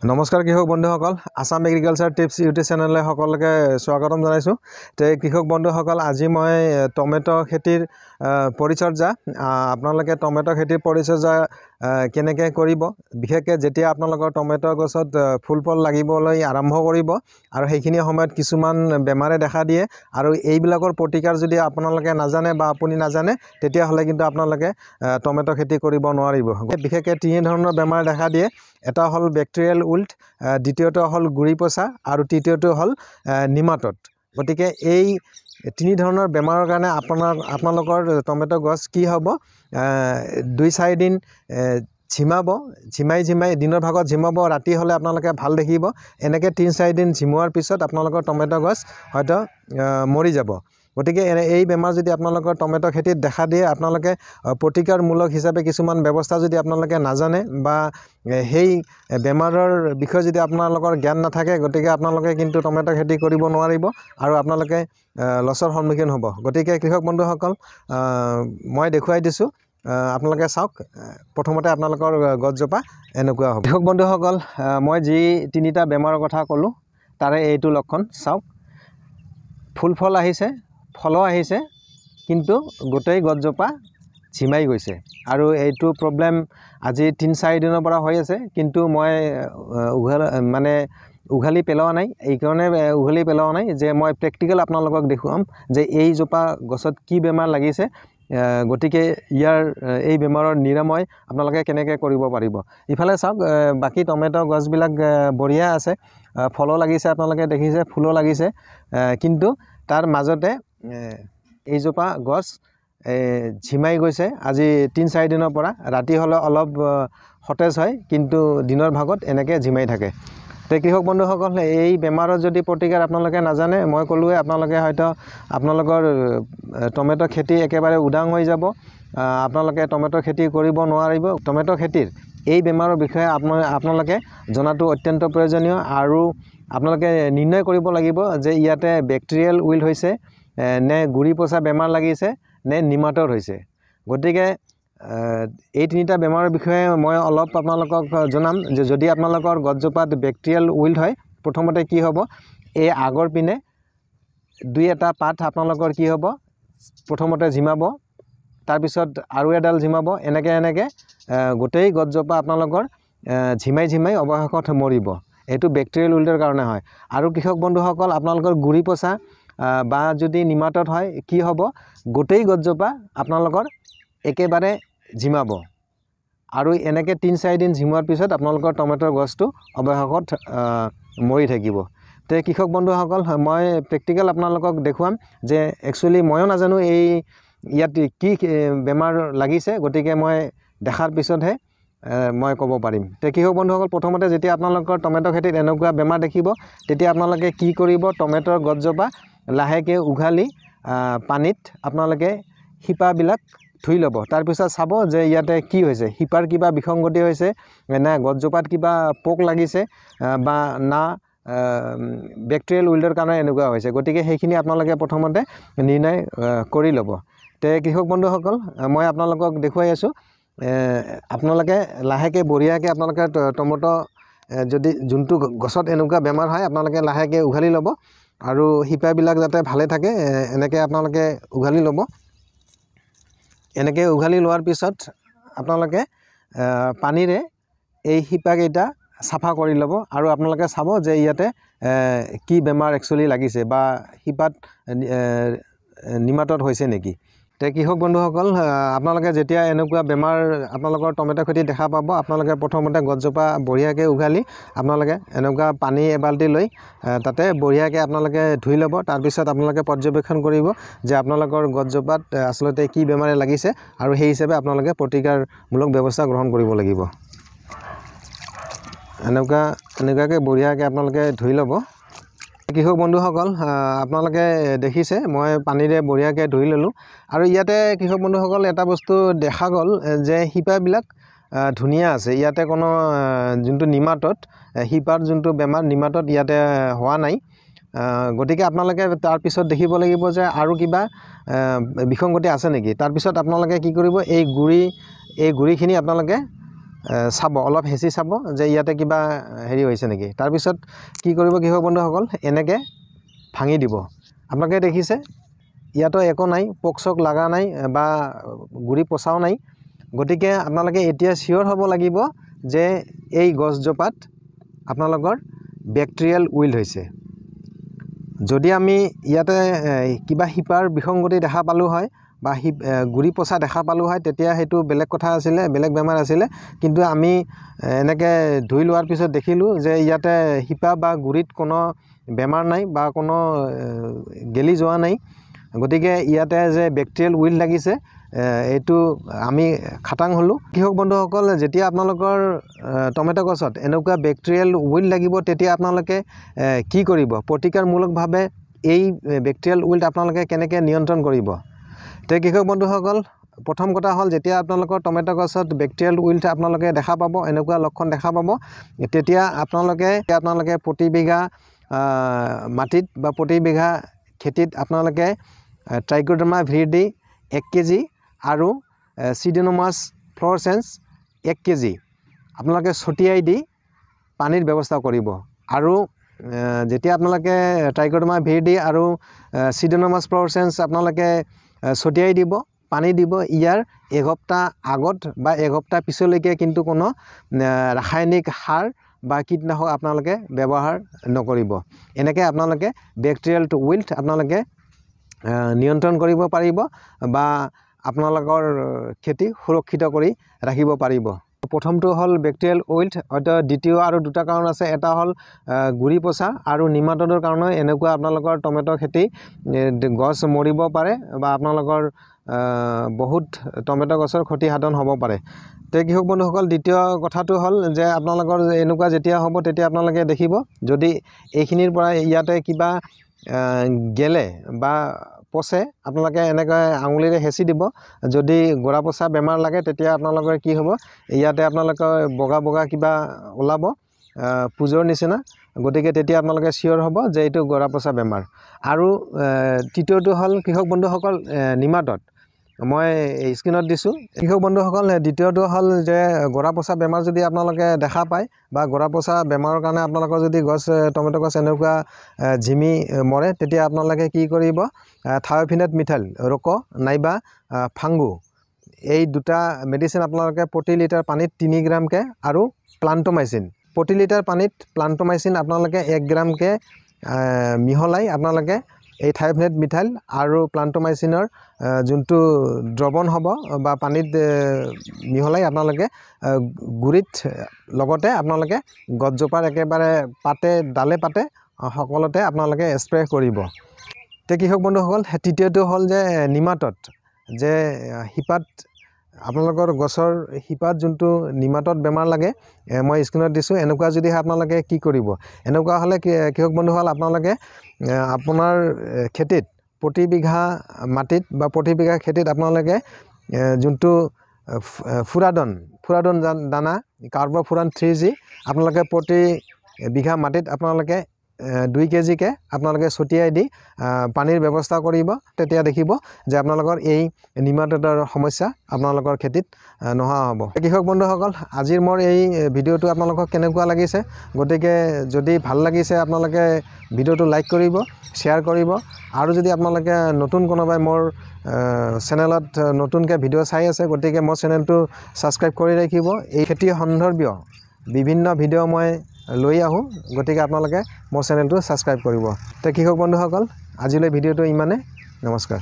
নমস্কাৰ কৃষক বন্ধুসকল আসাম এগ্ৰিকালচাৰ টিপছ ইউটিউব চেনেললৈ সকলোকে স্বাগতম জনাইছোঁ। তে কৃষক বন্ধুসকল আজি মই টমেটো খেতিৰ পৰিচৰ্যা আপোনালোকে টমেটো খেতিৰ পৰিচৰ্যা কেনেকৈ কৰিব, বিশেষকৈ যেতিয়া আপোনালোকৰ টমেটো গছত ফুল ফল লাগিবলৈ আৰম্ভ কৰিব আৰু সেইখিনি সময়ত কিছুমান বেমাৰে দেখা দিয়ে আৰু এইবিলাকৰ প্ৰতিকাৰ যদি আপোনালোকে নাজানে বা আপুনি নাজানে তেতিয়াহ'লে কিন্তু আপোনালোকে টমেটো খেতি কৰিব নোৱাৰিব। বিশেষকৈ তিনি ধৰণৰ বেমাৰ দেখা দিয়ে। এটা হ'ল বেক্টেৰিয়েল উইল্ট, দ্বিতীয়টো হ'ল গুৰি পচা আৰু তৃতীয়টো হ'ল নিমাটড। গতিকে এই তিনি ধৰণৰ বেমাৰৰ কাৰণে আপোনালোকৰ টমেটো গছ কি হ'ব, 2-4 দিন ঝিমাই দিনৰ ভাগত ঝিমাব, ৰাতি হ'লে আপোনালোকে ভাল দেখিব। এনেকৈ 3-4 দিন ঝিমোৱাৰ পিছত আপোনালোকৰ টমেটো গছ হয়তো মৰি যাব। গতিকে এই বেমাৰ যদি আপোনালোকৰ টমেটো খেতিত দেখা দিয়ে, আপোনালোকে প্ৰতিকাৰমূলক হিচাপে কিছুমান ব্যৱস্থা যদি আপোনালোকে নাজানে বা সেই বেমাৰৰ বিষয়ে যদি আপোনালোকৰ জ্ঞান নাথাকে, গতিকে আপোনালোকে কিন্তু টমেটো খেতি কৰিব নোৱাৰিব আৰু আপোনালোকে লছৰ সন্মুখীন হ'ব। গতিকে কৃষক বন্ধুসকল মই দেখুৱাই দিছোঁ, আপোনালোকে চাওক। প্ৰথমতে আপোনালোকৰ গছজোপা এনেকুৱা হ'ব। কৃষক বন্ধুসকল মই যি 3টা বেমাৰৰ কথা ক'লোঁ তাৰে এইটো লক্ষণ চাওক। ফুল ফল আহিছে, ফলো আহিছে, কিন্তু গোটেই গছজোপা ঝিমাই গৈছে আৰু এইটো প্ৰব্লেম আজি 3-4 দিনৰ পৰা হৈ আছে। কিন্তু মই উঘালি পেলোৱা নাই। এইকাৰণে উঘালি পেলোৱা নাই যে মই প্ৰেক্টিকেল আপোনালোকক দেখুৱাম যে এইজোপা গছত কি বেমাৰ লাগিছে, গতিকে এই বেমাৰৰ নিৰাময় আপোনালোকে কেনেকৈ কৰিব পাৰিব। ইফালে চাওক, বাকী টমেটো গছবিলাক বঢ়িয়া আছে, ফলো লাগিছে, আপোনালোকে দেখিছে, ফুলো লাগিছে, কিন্তু তাৰ মাজতে এইজোপা গছ ঝিমাই গৈছে আজি 3-4 দিনৰ পৰা। ৰাতি হ'লে অলপ সতেজ হয়, কিন্তু দিনৰ ভাগত এনেকৈ ঝিমাই থাকে। তো কৃষক বন্ধুসকল এই বেমাৰৰ যদি প্ৰতিকাৰ আপোনালোকে নাজানে, মই ক'লোৱে আপোনালোকে হয়তো আপোনালোকৰ টমেটো খেতি একেবাৰে উদাং হৈ যাব, আপোনালোকে টমেটো খেতি কৰিব নোৱাৰিব। টমেটো খেতিৰ এই বেমাৰৰ বিষয়ে আপোনালোকে জনাটো অত্যন্ত প্ৰয়োজনীয় আৰু আপোনালোকে নিৰ্ণয় কৰিব লাগিব যে ইয়াতে বেক্টেৰিয়েল উইল্ট হৈছে নে গুৰি পচা বেমাৰ লাগিছে নে নিমাটড হৈছে। গতিকে এই 3টা বেমাৰৰ বিষয়ে মই অলপ আপোনালোকক জনাম যে যদি আপোনালোকৰ গছজোপাত বেক্টেৰিয়েল উইল্ট হয়, প্ৰথমতে কি হ'ব, এই আগৰ পিনে 2-এটা পাত আপোনালোকৰ কি হ'ব, প্ৰথমতে ঝিমাব, তাৰপিছত আৰু এডাল ঝিমাব, এনেকৈ গোটেই গছজোপা আপোনালোকৰ ঝিমাই অৱশেষত মৰিব। এইটো বেক্টেৰিয়েল উইল্টৰ কাৰণে হয়। আৰু কৃষক বন্ধুসকল আপোনালোকৰ গুৰি পচা বা যদি নিমাটড হয় কি হ'ব, গোটেই গছজোপা আপোনালোকৰ একেবাৰে ঝিমাব আৰু এনেকৈ 3-4 দিন ঝিমোৱাৰ পিছত আপোনালোকৰ টমেটোৰ গছটো অৱশেষত মৰি থাকিব। তো কৃষক বন্ধুসকল মই প্ৰেক্টিকেল আপোনালোকক দেখুৱাম যে একচুৱেলি ময়ো নাজানো ইয়াত কি বেমাৰ লাগিছে, গতিকে মই দেখাৰ পিছতহে মই ক'ব পাৰিম। তো কৃষক বন্ধুসকল প্ৰথমতে যেতিয়া আপোনালোকৰ টমেটো খেতিত এনেকুৱা বেমাৰ দেখিব, তেতিয়া আপোনালোকে কি কৰিব, টমেটোৰ গছজোপা লাহেকৈ উঘালি পানীত আপোনালোকে শিপাবিলাক ধুই ল'ব। তাৰপিছত চাব যে ইয়াতে কি হৈছে, শিপাৰ কিবা বিসংগতি হৈছে না গছজোপাত কিবা পোক লাগিছে বা না বেক্টেৰিয়েল উইল্টৰ কাৰণে এনেকুৱা হৈছে। গতিকে সেইখিনি আপোনালোকে প্ৰথমতে নিৰ্ণয় কৰি ল'ব। তে কৃষক বন্ধুসকল মই আপোনালোকক দেখুৱাই আছোঁ, আপোনালোকে লাহেকৈ বঢ়িয়াকৈ আপোনালোকে টমেটো যদি যোনটো গছত এনেকুৱা বেমাৰ হয় আপোনালোকে লাহেকৈ উঘালি ল'ব আৰু শিপাবিলাক যাতে ভালে থাকে এনেকৈ আপোনালোকে উঘালি ল'ব। এনেকৈ উঘালি লোৱাৰ পিছত আপোনালোকে পানীৰে এই শিপাকেইটা চাফা কৰি ল'ব আৰু আপোনালোকে চাব যে ইয়াতে কি বেমাৰ একচুৱেলি লাগিছে বা শিপাত নিমাটড হৈছে নেকি। তো কৃষক বন্ধুসকল আপোনালোকে যেতিয়া এনেকুৱা বেমাৰ আপোনালোকৰ টমেটো খেতিত দেখা পাব, আপোনালোকে প্ৰথমতে গছজোপা বঢ়িয়াকৈ উঘালি আপোনালোকে এনেকুৱা পানী এবাল্টি লৈ তাতে বঢ়িয়াকৈ আপোনালোকে ধুই ল'ব। তাৰপিছত আপোনালোকে পৰ্যবেক্ষণ কৰিব যে আপোনালোকৰ গছজোপাত আচলতে কি বেমাৰে লাগিছে আৰু সেই হিচাপে আপোনালোকে প্ৰতিকাৰমূলক ব্যৱস্থা গ্ৰহণ কৰিব লাগিব। এনেকুৱাকৈ বঢ়িয়াকৈ আপোনালোকে ধুই ল'ব। কৃষক বন্ধুসকল আপোনালোকে দেখিছে মই পানীৰে বঢ়িয়াকৈ ধুই ল'লোঁ আৰু ইয়াতে কৃষক বন্ধুসকল এটা বস্তু দেখা গ'ল যে শিপাবিলাক ধুনীয়া আছে। ইয়াতে কোনো যোনটো নিমাটড, শিপাৰ যোনটো বেমাৰ নিমাটড ইয়াতে হোৱা নাই। গতিকে আপোনালোকে তাৰপিছত দেখিব লাগিব যে আৰু কিবা বিসংগতি আছে নেকি। তাৰপিছত আপোনালোকে কি কৰিব, এই গুৰিখিনি আপোনালোকে চাব, অলপ হেঁচি চাব যে ইয়াতে কিবা হেৰি হৈছে নেকি। তাৰপিছত কি কৰিব কৃষক বন্ধুসকল, এনেকৈ ভাঙি দিব। আপোনালোকে দেখিছে ইয়াতো একো নাই, পোক চোক লগা নাই বা গুৰি পচাও নাই। গতিকে আপোনালোকে এতিয়া চিয়'ৰ হ'ব লাগিব যে এই গছজোপাত আপোনালোকৰ বেক্টেৰিয়েল উইল্ট হৈছে। যদি আমি ইয়াতে কিবা শিপাৰ বিসংগতি দেখা পালোঁ হয় বা গুৰি পচা দেখা পালোঁ হয়, তেতিয়া সেইটো বেলেগ কথা আছিলে, বেলেগ বেমাৰ আছিলে। কিন্তু আমি এনেকৈ ধুই লোৱাৰ পিছত দেখিলোঁ যে ইয়াতে শিপা বা গুৰিত কোনো বেমাৰ নাই বা কোনো গেলি যোৱা নাই। গতিকে ইয়াতে যে বেক্টেৰিয়েল উইল্ট লাগিছে এইটো আমি খাটাং হ'লোঁ। কৃষক বন্ধুসকল, যেতিয়া আপোনালোকৰ টমেটো গছত এনেকুৱা বেক্টেৰিয়েল উইল্ট লাগিব, তেতিয়া আপোনালোকে কি কৰিব? প্ৰতিকাৰমূলকভাৱে এই বেক্টেৰিয়েল উইল্ট আপোনালোকে কেনেকৈ নিয়ন্ত্ৰণ কৰিব? তে কৃষক বন্ধুসকল, প্ৰথম কথা হ'ল, যেতিয়া আপোনালোকৰ টমেটো গছত বেক্টেৰিয়েল উইল্ট আপোনালোকে দেখা পাব, এনেকুৱা লক্ষণ দেখা পাব, তেতিয়া আপোনালোকে প্ৰতি বিঘা মাটিত বা প্ৰতি বিঘা খেতিত আপোনালোকে ট্ৰাইকোডাৰ্মা ভিৰিডি 1 কেজি আৰু চিউডোমোনাছ ফ্লোৰেছেন্স 1 কেজি আপোনালোকে ছটিয়াই দি পানীৰ ব্যৱস্থা কৰিব। আৰু যেতিয়া আপোনালোকে ট্ৰাইকোডাৰ্মা ভিৰিডি আৰু চিউডোমোনাছ ফ্লোৰেছেন্স আপোনালোকে ছটিয়াই দিব, পানী দিব, ইয়াৰ এসপ্তাহ আগত বা এসপ্তাহ পিছলৈকে কিন্তু কোনো ৰাসায়নিক সাৰ বা কীটনাশক আপোনালোকে ব্যৱহাৰ নকৰিব। এনেকৈ আপোনালোকে বেক্টেৰিয়েল উইল্ট আপোনালোকে নিয়ন্ত্ৰণ কৰিব পাৰিব বা আপোনালোকৰ খেতি সুৰক্ষিত কৰি ৰাখিব পাৰিব। প্ৰথমটো হ'ল বেক্টেৰিয়েল উইল্ট, হয়তো দ্বিতীয় আৰু দুটা কাৰণ আছে। এটা হ'ল গুৰি পচা আৰু নিমাটডৰ কাৰণে এনেকুৱা আপোনালোকৰ টমেটো খেতি গছ মৰিব পাৰে বা আপোনালোকৰ বহুত টমেটো গছৰ ক্ষতিসাধন হ'ব পাৰে। তে কৃষক বন্ধুসকল, দ্বিতীয় কথাটো হ'ল যে আপোনালোকৰ এনেকুৱা যেতিয়া হ'ব, তেতিয়া আপোনালোকে দেখিব যদি এইখিনিৰ পৰা ইয়াতে কিবা গেলে বা পচে, আপোনালোকে এনেকৈ আঙুলিৰে হেঁচি দিব। যদি গৰা পচা বেমাৰ লাগে, তেতিয়া আপোনালোকৰ কি হ'ব, ইয়াতে আপোনালোকৰ বগা বগা কিবা ওলাব পুজৰ নিচিনা। গতিকে তেতিয়া আপোনালোকে চিয়'ৰ হ'ব যে এইটো গৰা পচা বেমাৰ। আৰু তৃতীয়টো হ'ল কৃষক বন্ধুসকল নিমাটড, মই স্ক্ৰীণত দিছোঁ। কৃষক বন্ধুসকল, দ্বিতীয়টো হ'ল যে গৰা পচা বেমাৰ যদি আপোনালোকে দেখা পায় বা গৰা পচা বেমাৰৰ কাৰণে আপোনালোকৰ যদি টমেটো গছ এনেকুৱা ঝিমি মৰে, তেতিয়া আপোনালোকে কি কৰিব, থায়ফিনেট মিথাইল ৰক নাইবা ফাংগু, এই দুটা মেডিচিন আপোনালোকে প্ৰতি লিটাৰ পানীত 3 গ্ৰামকৈ আৰু প্লাণ্টমাইচিন প্ৰতি লিটাৰ পানীত প্লাণ্টমাইচিন আপোনালোকে 1 গ্ৰামকৈ মিহলাই আপোনালোকে এই থায়ফিনেট মিথাইল আৰু প্লাণ্টমাইচিনৰ যোনটো দ্ৰৱণ হ'ব বা পানীত মিহলাই আপোনালোকে গুৰিত লগতে আপোনালোকে গছজোপাৰ একেবাৰে পাতে ডালে পাতে সকলোতে আপোনালোকে স্প্ৰে কৰিব। তে কৃষক বন্ধুসকল, তৃতীয়টো হ'ল যে নিমাটড, যে শিপাত আপোনালোকৰ গছৰ শিপাত যোনটো নিমাটড বেমাৰ লাগে, মই স্ক্ৰীণত দিছোঁ। এনেকুৱা যদি আপোনালোকে কি কৰিব, এনেকুৱা হ'লে কৃষক বন্ধুসকল আপোনালোকে আপোনাৰ খেতিত প্ৰতি বিঘা মাটিত বা প্ৰতি বিঘা খেতিত আপোনালোকে যোনটো ফুৰাডন দানা কাৰ্বফুৰান 3G আপোনালোকে প্ৰতি বিঘা মাটিত আপোনালোকে 2 কেজিকৈ আপোনালোকে ছটিয়াই দি পানীৰ ব্যৱস্থা কৰিব। তেতিয়া দেখিব যে আপোনালোকৰ এই নিমাটডৰ সমস্যা আপোনালোকৰ খেতিত নোহোৱা হ'ব। কৃষক বন্ধুসকল, আজিৰ মোৰ এই ভিডিঅ'টো আপোনালোকক কেনেকুৱা লাগিছে? গতিকে যদি ভাল লাগিছে আপোনালোকে ভিডিঅ'টো লাইক কৰিব, শ্বেয়াৰ কৰিব। আৰু যদি আপোনালোকে নতুন কোনোবাই মোৰ চেনেলত নতুনকৈ ভিডিঅ' চাই আছে, গতিকে মোৰ চেনেলটো ছাবস্ক্ৰাইব কৰি ৰাখিব। এই খেতি সন্দৰ্ভীয় বিভিন্ন ভিডিঅ' মই লৈ আহোঁ, গতিকে আপোনালোকে মোৰ চেনেলটো ছাবস্ক্ৰাইব কৰিব। তে কৃষক বন্ধুসকল, আজিলৈ ভিডিঅ'টো ইমানে। নমস্কাৰ।